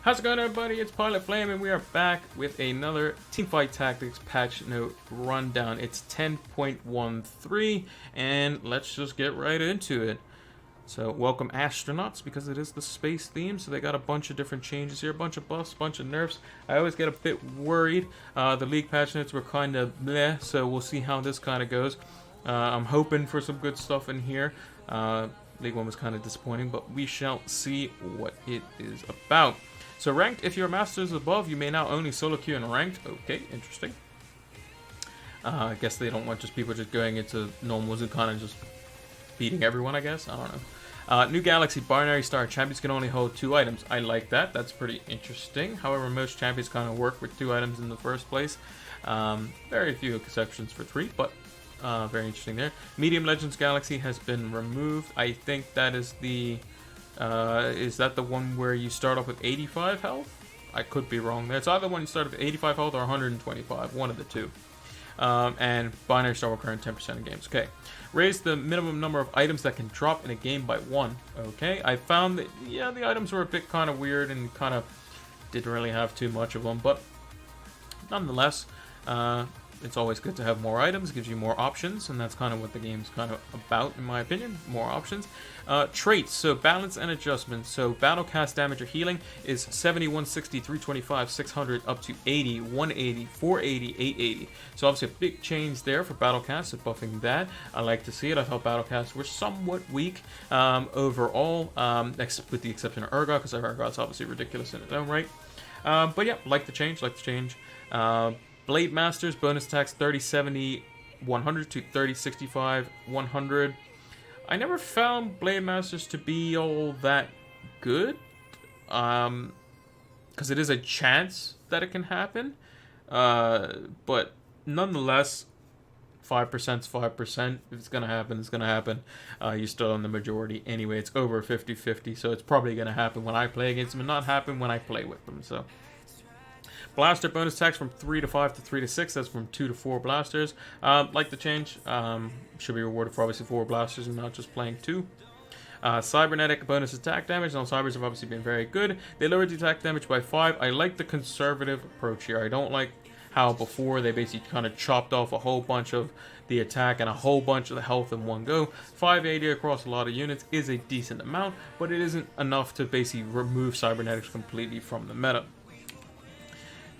How's it going, everybody? It's Pilot Flame, and we are back with another Teamfight Tactics Patch Note rundown. It's 10.13, and let's just get right into it. So, welcome astronauts, because it is the space theme, so they got a bunch of different changes here, a bunch of buffs, a bunch of nerfs. I always get a bit worried. The League patch notes were kind of bleh, so we'll see how this kind of goes. I'm hoping for some good stuff in here. League 1 was kind of disappointing, but we shall see what it is about. So ranked, if your masters above, you may now only solo queue in ranked. Okay, interesting. I guess they don't want just people just going into normals and kind of just beating everyone, I guess. I don't know. New Galaxy binary star. Champions can only hold 2 items. I like that. That's pretty interesting. However, most champions kind of work with 2 items in the first place. Very few exceptions for 3, but very interesting there. Medium Legends Galaxy has been removed. I think that is the... is that the one where you start off with 85 health? I could be wrong there. It's either one you start with 85 health or 125, one of the two. And binary star will current 10% in games. Okay. Raise the minimum number of items that can drop in a game by 1. Okay. I found that, yeah, the items were a bit kind of weird and kind of didn't really have too much of them, but nonetheless, it's always good to have more items, gives you more options, and that's kind of what the game's kind of about, in my opinion. More options. Traits, so balance and adjustment. So battle cast damage or healing is 70, 160, 325, 600, up to 80, 180, 480, 880. So obviously a big change there for battle cast, so buffing that. I like to see it. I thought battle casts were somewhat weak overall, with the exception of Urgot, because Urgot's obviously ridiculous in its own right. But yeah, like the change, Blade Masters, bonus attacks 30, 70, 100 to 30, 65, 100. I never found Blade Masters to be all that good. Because it is a chance that it can happen. But nonetheless, 5% is 5%. If it's going to happen, it's going to happen. You're still in the majority anyway. It's over 50-50, so it's probably going to happen when I play against them and not happen when I play with them. So... Blaster bonus attacks from 3 to 5 to 3 to 6. That's from 2 to 4 blasters. Like the change. Should be rewarded for obviously 4 blasters and not just playing 2. Cybernetic bonus attack damage. Now, cybers have obviously been very good. They lowered the attack damage by 5. I like the conservative approach here. I don't like how before they basically kind of chopped off a whole bunch of the attack and a whole bunch of the health in one go. 580 across a lot of units is a decent amount, but it isn't enough to basically remove cybernetics completely from the meta.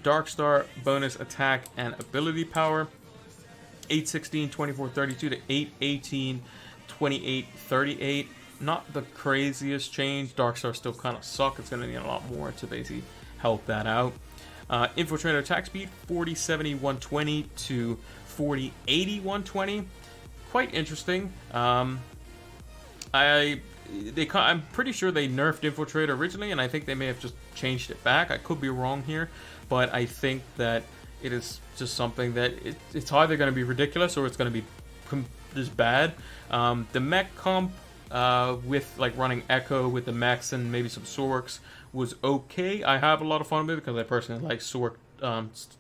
Dark Star bonus attack and ability power 816 2432 to 818 2838. Not the craziest change. Dark Star still kind of suck. It's going to need a lot more to basically help that out. Infiltrator attack speed 4070 120 to 4080 120. Quite interesting. I'm pretty sure they nerfed Infiltrator originally, and I think they may have just changed it back. I could be wrong here, but I think that it is just something that it's either going to be ridiculous or it's going to be just bad. The mech comp with like running Echo with the mechs and maybe some Sorks was okay. I have a lot of fun with it because I personally like Sork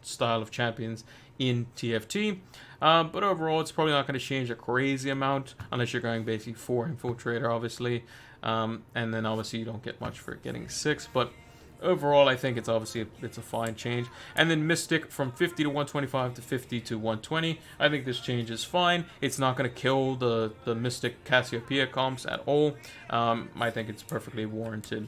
style of champions in TFT. But overall, it's probably not going to change a crazy amount unless you're going basically 4 Infiltrator, obviously. And then obviously you don't get much for getting 6. But overall, I think it's obviously it's a fine change. And then Mystic from 50 to 125 to 50 to 120. I think this change is fine. It's not going to kill the Mystic Cassiopeia comps at all. I think it's perfectly warranted.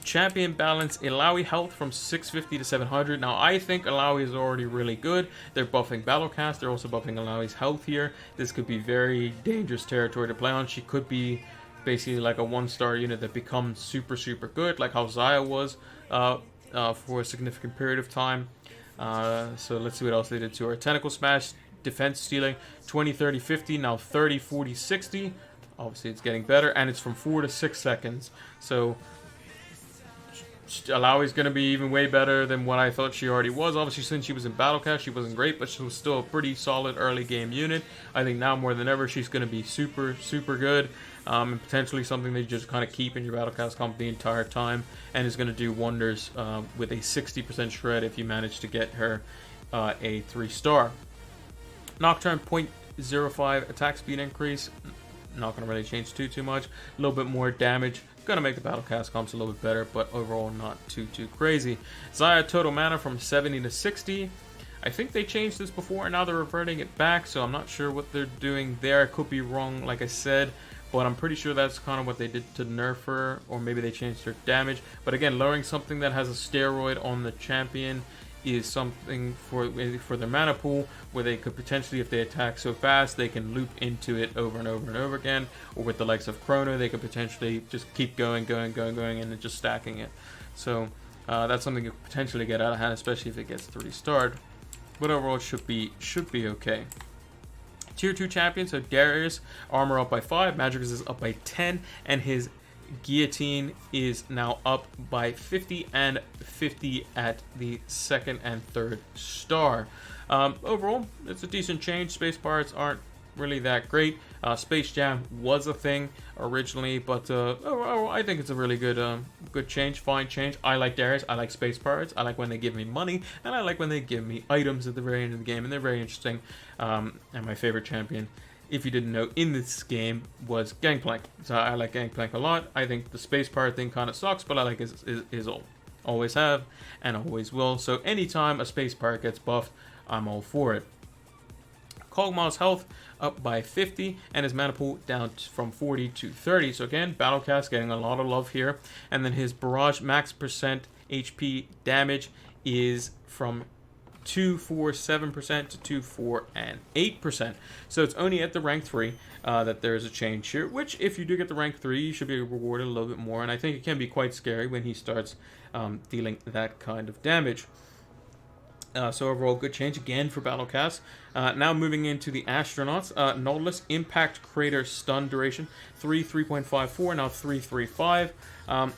Champion balance Ilaoi health from 650 to 700. Now, I think Ilaoi is already really good. They're buffing Battlecast. They're also buffing Ilaoi's health here. This could be very dangerous territory to play on. She could be basically like a 1-star unit that becomes super, super good, like how Zaya was for a significant period of time. So let's see what else they did to her. Tentacle Smash, defense stealing, 20, 30, 50. Now 30, 40, 60. Obviously, it's getting better, and it's from 4 to 6 seconds. So Ilaoi's going to be even way better than what I thought she already was. Obviously, since she was in Battlecast, she wasn't great, but she was still a pretty solid early game unit. I think now more than ever, she's going to be super, super good, and potentially something that you just kind of keep in your Battlecast comp the entire time, and is going to do wonders with a 60% shred if you manage to get her a 3-star. Nocturne 0.05 attack speed increase. Not going to really change too much. A little bit more damage Gonna make the battle cast comps a little bit better, but overall not too crazy. Xayah total mana from 70 to 60. I think they changed this before, and now they're reverting it back, so I'm not sure what they're doing there. I could be wrong, like I said, but I'm pretty sure that's kind of what they did to nerf her, or maybe they changed her damage. But again, lowering something that has a steroid on the champion is something for their mana pool, where they could potentially, if they attack so fast, they can loop into it over and over and over again. Or with the likes of Chrono, they could potentially just keep going, and then just stacking it. So that's something you could potentially get out of hand, especially if it gets 3-starred. But overall, it should be okay. Tier 2 champion, so Darius, armor up by 5, magic resist up by 10, and his guillotine is now up by 50 and 50 at the 2nd and 3rd star. Overall, it's a decent change. Space parts aren't really that great. Space Jam was a thing originally, but overall, I think it's a really good change, fine change. I like Darius, I like space pirates, I like when they give me money, and I like when they give me items at the very end of the game, and they're very interesting. And my favorite champion, if you didn't know, in this game was Gangplank. So I like Gangplank a lot. I think the space pirate thing kind of sucks, but I like his ult. Always have, and always will. So anytime a space pirate gets buffed, I'm all for it. Kog'Maw's health up by 50, and his mana pool down from 40 to 30. So again, Battlecast getting a lot of love here. And then his barrage max percent HP damage is from 247% to 24 and 8%. So it's only at the rank 3 that there's a change here, which if you do get the rank 3, you should be rewarded a little bit more. And I think it can be quite scary when he starts dealing that kind of damage. So overall, good change again for Battlecast. Now moving into the astronauts. Nautilus impact crater stun duration 3.54, now 3.35.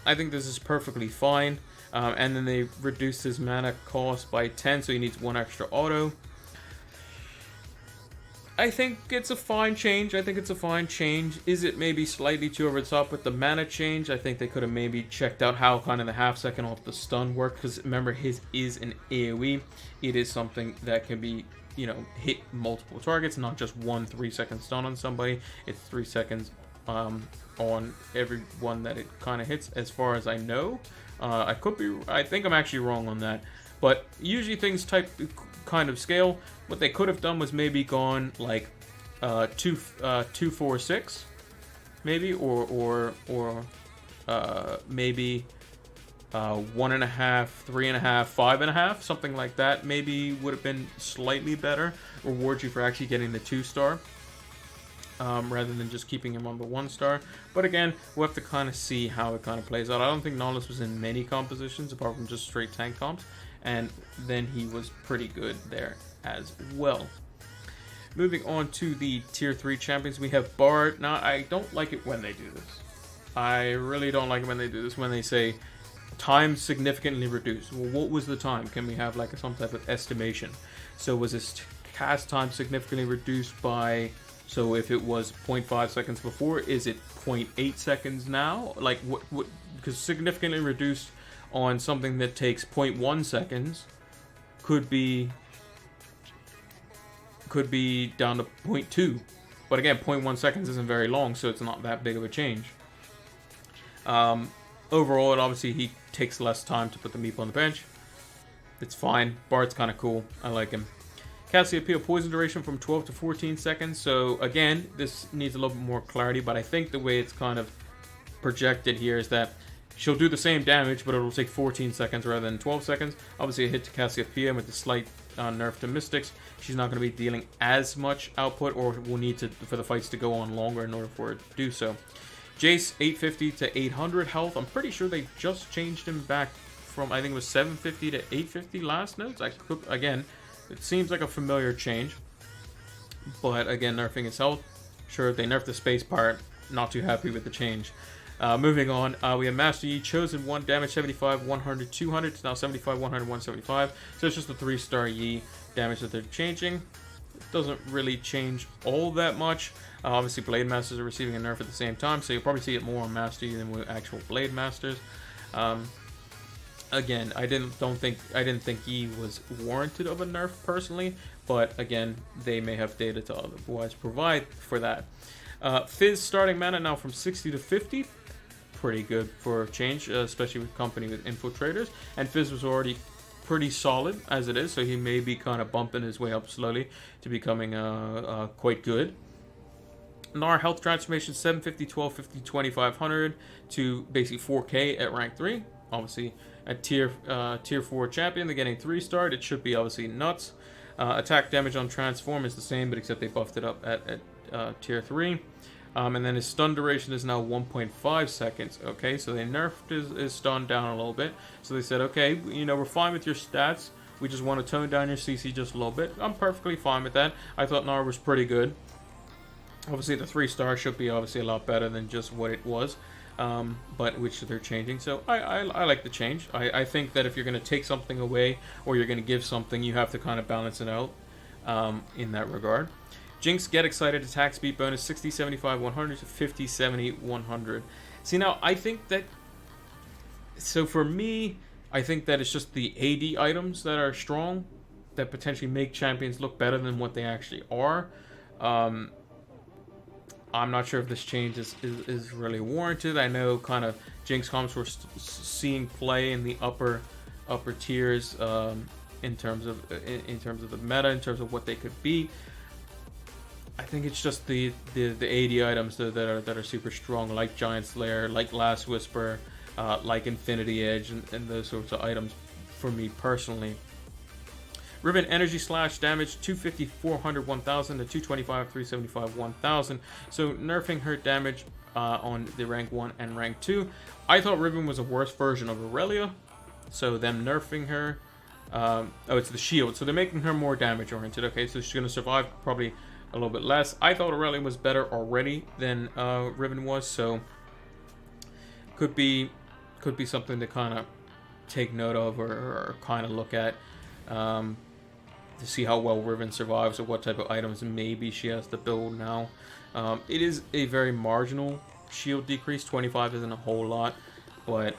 I think this is perfectly fine. And then they reduced his mana cost by 10, so he needs 1 extra auto. I think it's a fine change. Is it maybe slightly too over the top with the mana change? I think they could have maybe checked out how kind of the half second off the stun worked, because remember, his is an AoE. It is something that can be, hit multiple targets, not just 1 3-second stun on somebody. It's 3 seconds on every one that it kind of hits, as far as I know. I think I'm actually wrong on that. But usually things kind of scale. What they could have done was maybe gone like 2, 4, 6, maybe, or maybe 1.5, 3.5, 5.5, something like that. Maybe would have been slightly better. Reward you for actually getting the 2-star. Rather than just keeping him on the 1-star. But again, we'll have to kind of see how it kind of plays out. I don't think Nautilus was in many compositions apart from just straight tank comps, and then he was pretty good there as well. Moving on to the tier 3 champions, we have Bard. Now, I don't like it when they do this. I really don't like it when they do this, when they say time significantly reduced. Well, what was the time? Can we have like some type of estimation? So was this cast time significantly reduced by... So if it was 0.5 seconds before, is it 0.8 seconds now? Like, what? Because significantly reduced on something that takes 0.1 seconds could be down to 0.2. But again, 0.1 seconds isn't very long, so it's not that big of a change. Overall, obviously, he takes less time to put the meeple on the bench. It's fine. Bard's kind of cool. I like him. Cassiopeia poison duration from 12 to 14 seconds. So again, this needs a little bit more clarity, but I think the way it's kind of projected here is that she'll do the same damage, but it'll take 14 seconds rather than 12 seconds. Obviously a hit to Cassiopeia with the slight nerf to Mystics. She's not going to be dealing as much output, or will need to for the fights to go on longer in order for it to do so. Jace, 850 to 800 health. I'm pretty sure they just changed him back from, I think it was 750 to 850 last notes. Again, it seems like a familiar change, but again, nerfing his health. Sure, they nerfed the space part. Not too happy with the change. Moving on, we have Master Yi, Chosen 1, damage 75, 100, 200. It's now 75, 100, 175. So it's just a 3-star Yi damage that they're changing. It doesn't really change all that much. Obviously, Blade Masters are receiving a nerf at the same time, so you'll probably see it more on Master Yi than with actual Blade Masters. Again, I didn't think Yi was warranted of a nerf personally, but again, they may have data to otherwise provide for that. Fizz starting mana now from 60 to 50. pretty good for a change, especially with company with infiltrators. And Fizz was already pretty solid as it is, so he may be kind of bumping his way up slowly to becoming quite good. Gnar health transformation 750, 1250, 2500 to basically 4k at rank 3. Obviously, at tier 4 champion, they're getting 3-starred. It should be obviously nuts. Attack damage on transform is the same, but except they buffed it up at tier 3. And then his stun duration is now 1.5 seconds. Okay, so they nerfed his stun down a little bit. So they said, okay, you know, we're fine with your stats. We just want to tone down your CC just a little bit. I'm perfectly fine with that. I thought Gnar was pretty good. Obviously, the 3-star should be obviously a lot better than just what it was. But which they're changing. So I like the change. I think that if you're going to take something away or you're going to give something, you have to kind of balance it out in that regard. Jinx get excited attack speed bonus 60, 75, 100 to 50, 70, 100. See, now I think that, so for me, I think that it's just the AD items that are strong that potentially make champions look better than what they actually are. I'm not sure if this change is really warranted. I know kind of Jinx comps were seeing play in the upper tiers in terms of the meta, in terms of what they could be. I think it's just the AD items that are super strong, like Giant Slayer, like Last Whisper, like Infinity Edge, and those sorts of items for me personally. Riven energy slash damage 250, 400, 1000 to 225, 375, 1000. So nerfing her damage on the rank 1 and rank 2. I thought Riven was a worse version of Aurelia. So them nerfing her. Oh, it's the shield. So they're making her more damage oriented. Okay, so she's going to survive probably a little bit less. I thought Aurelia was better already than Riven was. So could be something to kind of take note of or kind of look at. To see how well Riven survives or what type of items maybe she has to build now. It is a very marginal shield decrease. 25 isn't a whole lot, but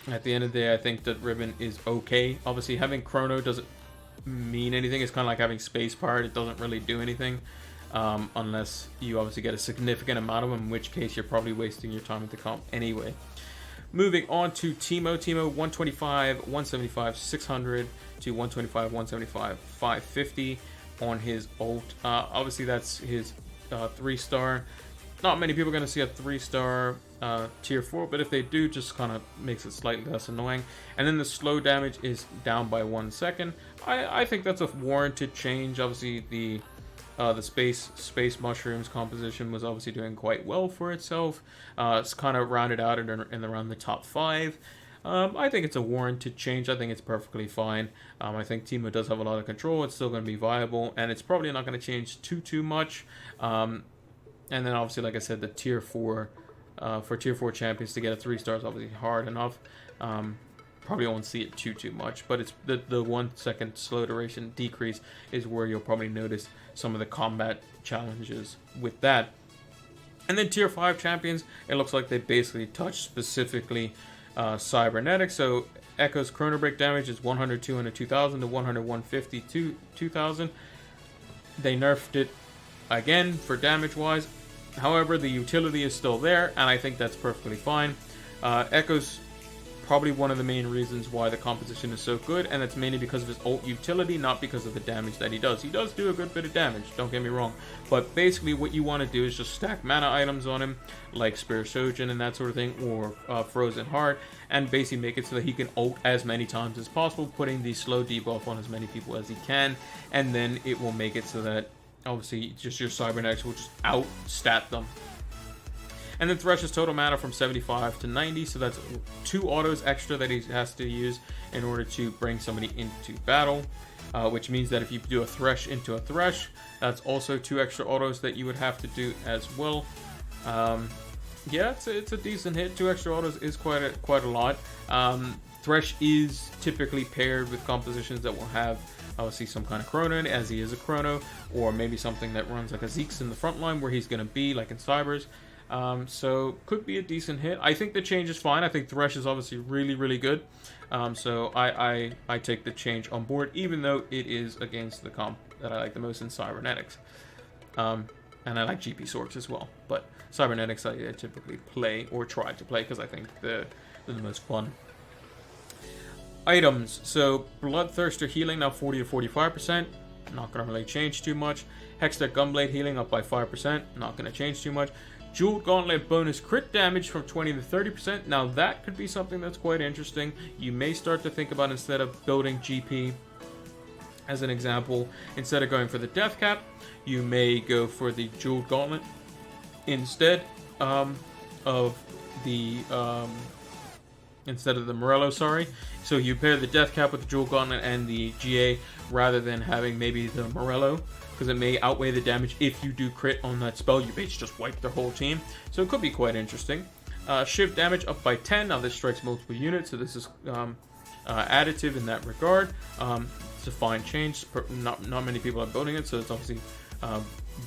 at the end of the day, I think that Riven is okay. Obviously, having Chrono doesn't mean anything. It's kind of like having Space Pirate. It doesn't really do anything unless you obviously get a significant amount of them, in which case you're probably wasting your time with the comp anyway. Moving on to Teemo. Teemo 125, 175, 600 to 125, 175, 550 on his ult. Obviously, that's his 3-star. Not many people are going to see a 3-star tier 4, but if they do, just kind of makes it slightly less annoying. And then the slow damage is down by 1 second. I think that's a warranted change. Obviously, the space mushrooms composition was obviously doing quite well for itself. It's kind of rounded out in around the top 5. I think it's a warranted change. I think it's perfectly fine. I think Teemo does have a lot of control. It's still going to be viable, and it's probably not going to change too much. And then obviously, like I said, the tier 4 for tier 4 champions to get a 3-star is obviously hard enough. Probably won't see it too much, but it's the 1 second slow duration decrease is where you'll probably notice some of the combat challenges with that. And then tier 5 champions, it looks like they basically touch specifically cybernetics. So Echo's Chrono Break damage is 100, 200, 2000 to 100, 150, 2000. They nerfed it again for damage wise. However, the utility is still there, and I think that's perfectly fine. Echo's probably one of the main reasons why the composition is so good, and that's mainly because of his ult utility, not because of the damage that he does. He does do a good bit of damage, don't get me wrong, but basically what you want to do is just stack mana items on him, like Spear Shojin and that sort of thing, or Frozen Heart, and basically make it so that he can ult as many times as possible, putting the slow debuff on as many people as he can, and then it will make it so that obviously just your Cybernetics will just out-stat them. And then Thresh's total mana from 75 to 90, so that's 2 autos extra that he has to use in order to bring somebody into battle, which means that if you do a Thresh into a Thresh, that's also 2 extra autos that you would have to do as well. Yeah, it's a decent hit. 2 extra autos is quite a lot. Thresh is typically paired with compositions that will have obviously some kind of Chrono in it, as he is a Chrono, or maybe something that runs like a Zeke's in the front line where he's going to be, like in Cybers. So could be a decent hit. I think the change is fine. I think Thresh is obviously really good. So I take the change on board, even though it is against the comp that I like the most in Cybernetics. And I like GP Sorks as well. But Cybernetics I typically play, or try to play, because I think they're the most fun. Items. So, Bloodthirster healing now 40 to 45%. Not going to really change too much. Hextech Gunblade healing up by 5%. Not going to change too much. Jeweled Gauntlet bonus crit damage from 20 to 30%. Now that could be something that's quite interesting. You may start to think about, instead of building GP, as an example, instead of going for the Death Cap, you may go for the Jeweled Gauntlet instead of the Morello, sorry. So you pair the Death Cap with the Jewel Gauntlet and the GA rather than having maybe the Morello, because it may outweigh the damage. If you do crit on that spell, you basically just wipe their whole team. So it could be quite interesting. Shift damage up by 10. Now this strikes multiple units, so this is additive in that regard. It's a fine change. Not many people are building it, so it's obviously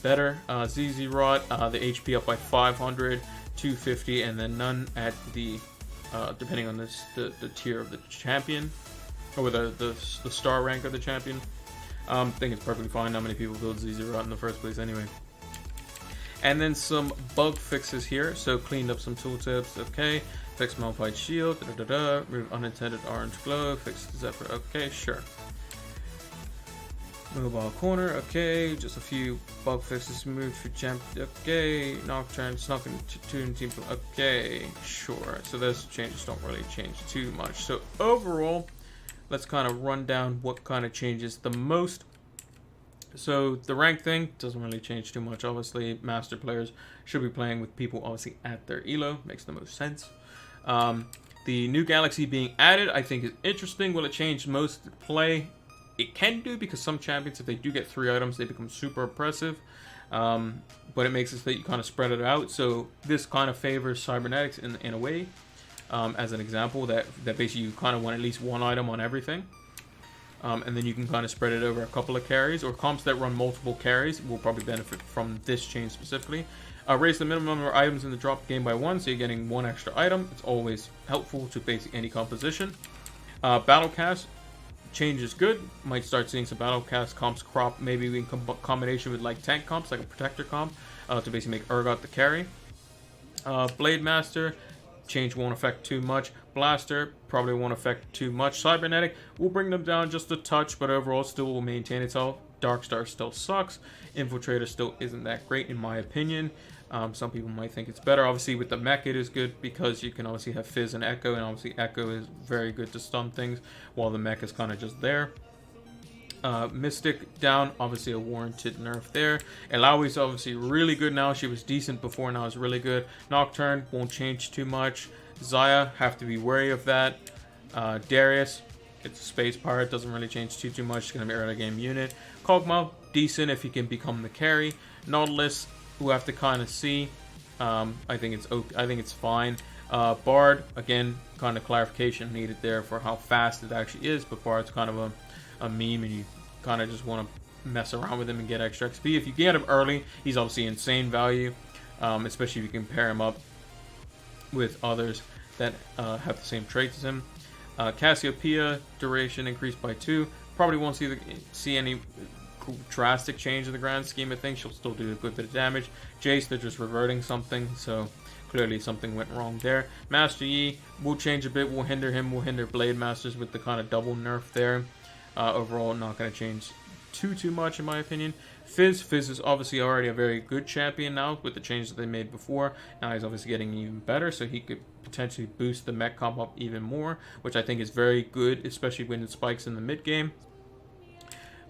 better. ZZ Rod, the HP up by 500, 250, and then none at the depending on the tier of the champion, or the star rank of the champion. I think it's perfectly fine. Not many people build ZZ Rod in the first place anyway. And then some bug fixes here. So cleaned up some tooltips. Okay. Fix Malphite Shield. Remove unintended orange glow. Fix Zephyr. Okay, sure. Mobile corner. Okay. Just a few bug fixes. Move for champ. Okay. Nocturne. Snuck into tune team. Okay, sure. So those changes don't really change too much. So overall, let's kind of run down what kind of changes the most. So the rank thing doesn't really change too much. Obviously, master players should be playing with people obviously at their elo. Makes the most sense. The new Galaxy being added, I think, is interesting. Will it change most play? It can do, because some champions, if they do get 3 items, they become super oppressive. But it makes it so that you kind of spread it out. So this kind of favors Cybernetics in a way. As an example, that basically you kind of want at least 1 item on everything. And then you can kind of spread it over a couple of carries, or comps that run multiple carries will probably benefit from this change specifically. Raise the minimum number of items in the drop game by 1, so you're getting 1 extra item. It's always helpful to basically any composition. Battlecast change is good. Might start seeing some Battlecast comps crop, maybe in combination with like tank comps, like a Protector comp, to basically make Urgot the carry. Blade Master change won't affect too much. Blaster probably won't affect too much. Cybernetic will bring them down just a touch, but overall still will maintain itself. Darkstar still sucks. Infiltrator still isn't that great in my opinion. Some people might think it's better. Obviously with the mech it is good, because you can obviously have Fizz and Echo, and obviously Echo is very good to stun things, while the mech is kind of just there. Mystic down, obviously a warranted nerf there. Elaui's obviously really good now. She was decent before, now is really good. Nocturne won't change too much. Zaya, have to be wary of that. Darius, it's a space pirate, doesn't really change too much. It's going to be an early game unit. Kog'Maw, decent if he can become the carry. Nautilus, we'll have to kind of see. I think it's okay. I think it's fine. Bard, again, kind of clarification needed there for how fast it actually is. But Bard's kind of a meme, and you kind of just want to mess around with him and get extra XP. If you get him early, he's obviously insane value, especially if you can pair him up with others that have the same traits as him. Cassiopeia, duration increased by 2. Probably won't see any drastic change in the grand scheme of things. She'll still do a good bit of damage. Jace, they're just reverting something, so clearly something went wrong there. Master Yi will change a bit, will hinder him, will hinder Blade Masters with the kind of double nerf there. Overall, not going to change too much in my opinion. Fizz is obviously already a very good champion now with the changes that they made before. Now he's obviously getting even better, so he could potentially boost the mech comp up even more, which I think is very good, especially when it spikes in the mid game.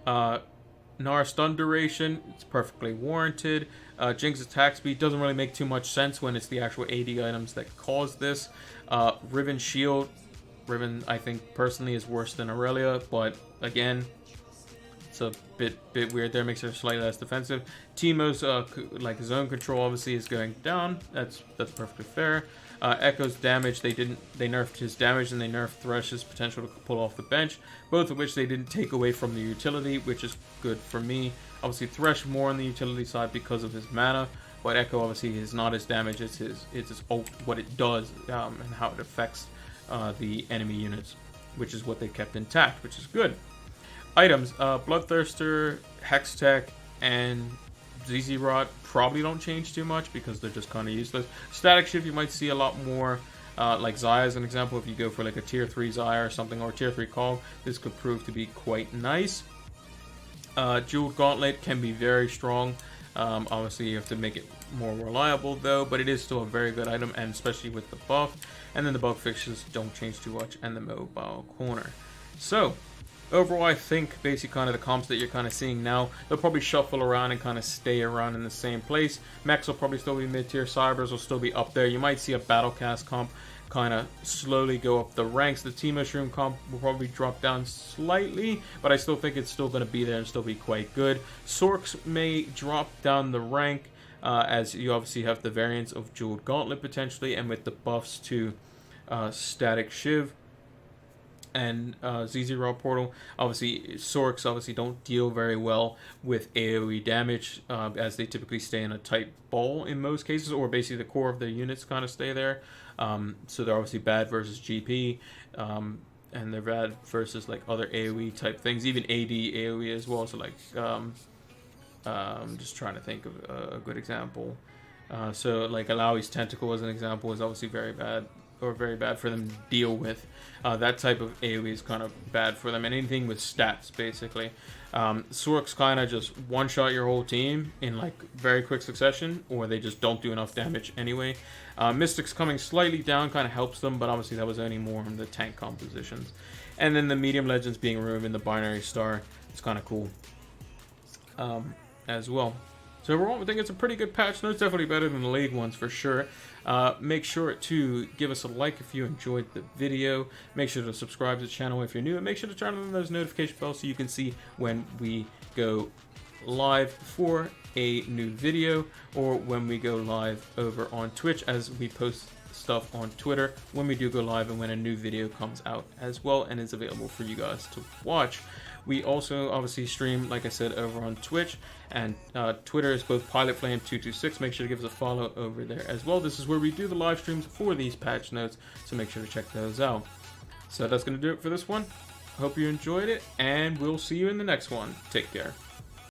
Nara stun duration, it's perfectly warranted. Jinx attack speed doesn't really make too much sense when it's the actual AD items that cause this. Riven shield, Riven I think personally is worse than Aurelia, but again, it's a bit weird there, makes her slightly less defensive. Teemo's like zone control obviously is going down. That's perfectly fair. Echo's damage, they nerfed his damage, and they nerfed Thresh's potential to pull off the bench, both of which they didn't take away from the utility, which is good for me. Obviously Thresh more on the utility side because of his mana, but Echo obviously is not his damage, it's his ult, what it does, and how it affects the enemy units, which is what they kept intact, which is good. Items, Bloodthirster, Hextech, and ZZ Rod probably don't change too much because they're just kind of useless. Static Shift, you might see a lot more, like Xayah as an example. If you go for like a tier 3 Xayah or something, or tier 3 Call, this could prove to be quite nice. Jeweled Gauntlet can be very strong. Obviously, you have to make it more reliable though, but it is still a very good item, and especially with the buff. And then the bug fixes don't change too much, and the mobile corner. So, overall, I think basically kind of the comps that you're kind of seeing now, they'll probably shuffle around and kind of stay around in the same place. Mechs will probably still be mid-tier, Cybers will still be up there. You might see a Battlecast comp kind of slowly go up the ranks. The Team Mushroom comp will probably drop down slightly, but I still think it's still going to be there and still be quite good. Sorks may drop down the rank, as you obviously have the variants of Jeweled Gauntlet potentially, and with the buffs to Static Shiv and ZZ Raw Portal. Obviously, Sorks obviously don't deal very well with AoE damage, as they typically stay in a tight ball in most cases, or basically the core of their units kind of stay there. So they're obviously bad versus GP, and they're bad versus like other AoE type things, even AD AoE as well. So like, just trying to think of a good example. So like Alawi's Tentacle as an example is obviously very bad, or very bad for them to deal with. That type of AoE is kind of bad for them, and anything with stats basically. Sorks kind of just one-shot your whole team in like very quick succession, or they just don't do enough damage anyway. Mystics coming slightly down kind of helps them, but obviously that was only more in the tank compositions. And then the medium legends being removed in the binary star, it's kind of cool as well. So overall, I think it's a pretty good patch. No, it's definitely better than the League ones for sure. Make sure to give us a like if you enjoyed the video. Make sure to subscribe to the channel if you're new, and make sure to turn on those notification bells so you can see when we go live for a new video, or when we go live over on Twitch, as we post stuff on Twitter when we do go live, and when a new video comes out as well and is available for you guys to watch. We also obviously stream, like I said, over on Twitch, and Twitter is both PilotFlame226. Make sure to give us a follow over there as well. This is where we do the live streams for these patch notes, so make sure to check those out. So that's going to do it for this one. Hope you enjoyed it, and we'll see you in the next one. Take care.